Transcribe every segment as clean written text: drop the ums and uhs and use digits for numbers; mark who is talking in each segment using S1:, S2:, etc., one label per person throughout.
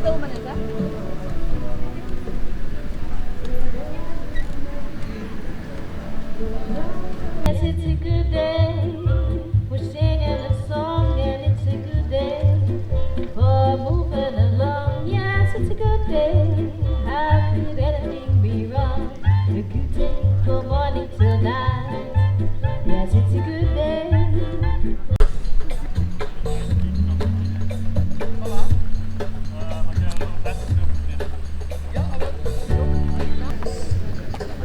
S1: Film maar net, hè.
S2: Yes, it's a good day. We're singing a song and it's a good day for moving along. Yes, it's a good day. How could anything be wrong? A good day from morning till night. Yes, it's a good day.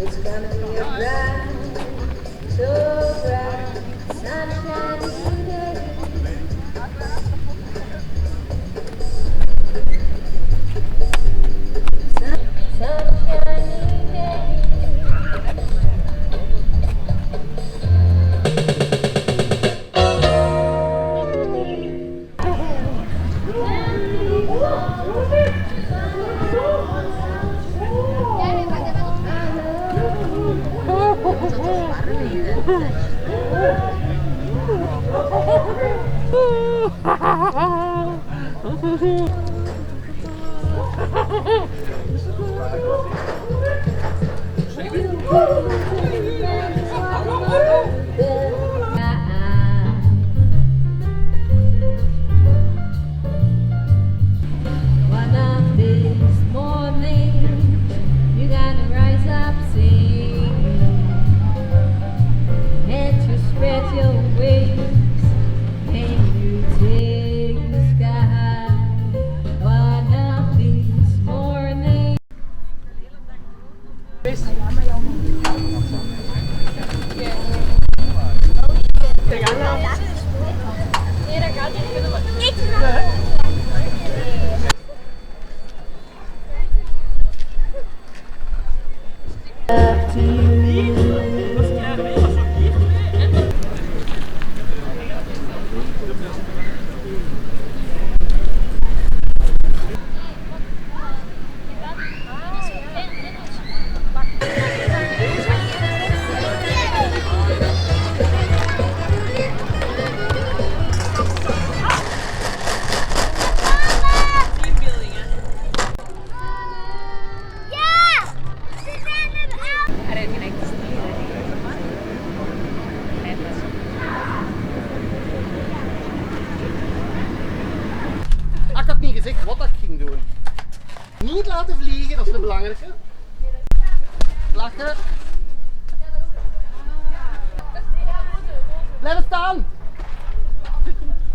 S2: It's gonna be a bright, so bright, sunshiny day. Sunshiny day. One of these mornings, you gotta rise up singing, and you spread your wings, and you take the sky. One of these mornings.
S1: Nee, dat gaat niet kunnen. Niet.
S3: Ik had niet gezegd wat ik ging doen. Niet laten vliegen, dat is het belangrijke. Lachen. Blijven staan.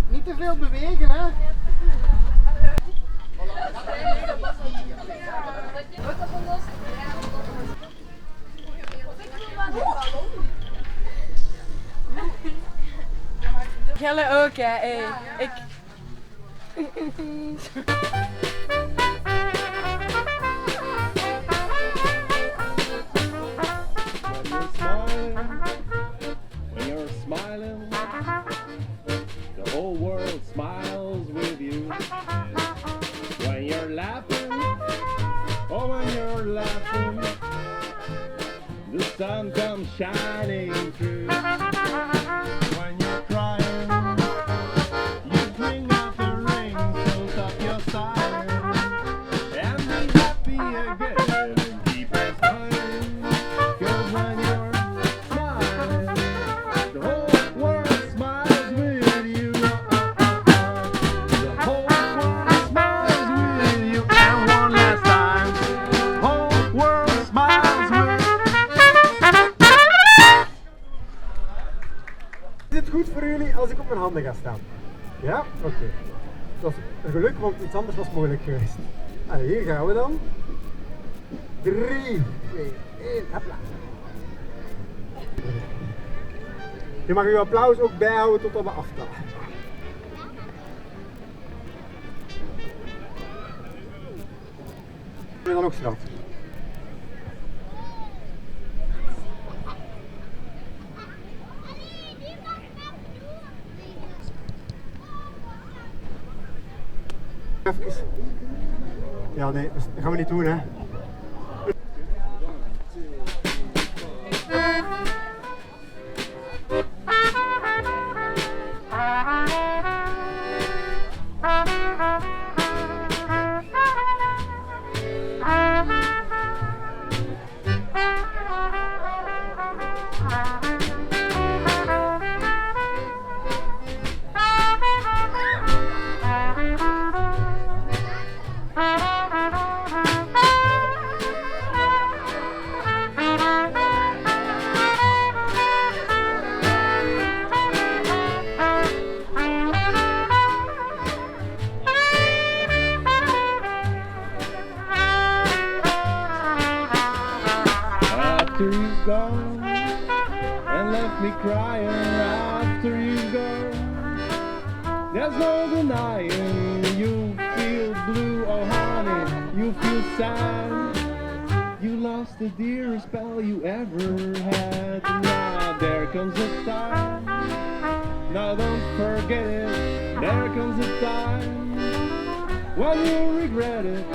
S3: Niet te veel bewegen, hè.
S1: Gelle ook, hè. Hey. Ik...
S4: When you're smiling, the whole world smiles with you. When you're laughing, oh when you're laughing, the sun comes shining through. When you're crying, you bring out the ring, close up your side, and be happy again. Keep it smiling, 'cause when you're smiling, the whole world smiles with you. The whole world smiles with you. And one last time, the whole world smiles with you.
S5: Is het goed voor jullie als ik op mijn handen ga staan? Ja? Oké. Dat is een geluk, want iets anders was mogelijk geweest. Allee, hier gaan we dan. 3, 2, 1, hopla. Je mag uw applaus ook bijhouden totdat we aftellen. En dan ook straf. Even. Ja, nee, dat gaan we niet doen, hè.
S4: after you've gone, and left me crying after you've gone. There's no denying you feel blue, oh honey, you feel sad. You lost the dearest pal you ever had. Now there comes a time, now don't forget it. There comes a time when you regret it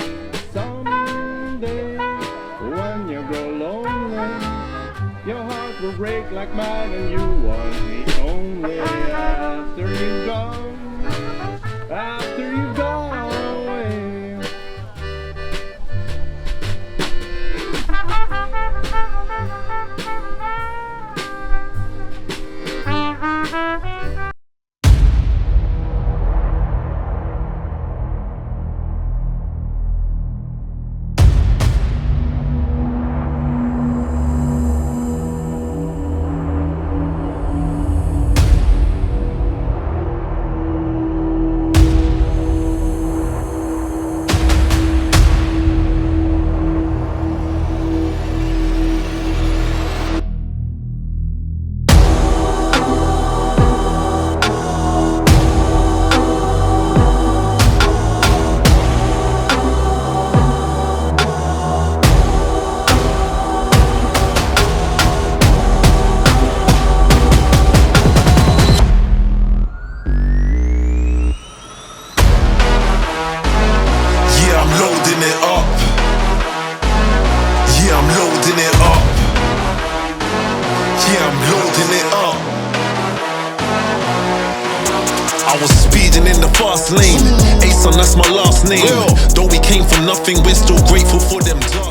S4: someday. When you grow lonely, your heart will break like mine, and you want me only after you've gone, after you've gone away.
S6: Lane. Ace on, that's my last name. Though we came from nothing, we're still grateful for them jobs.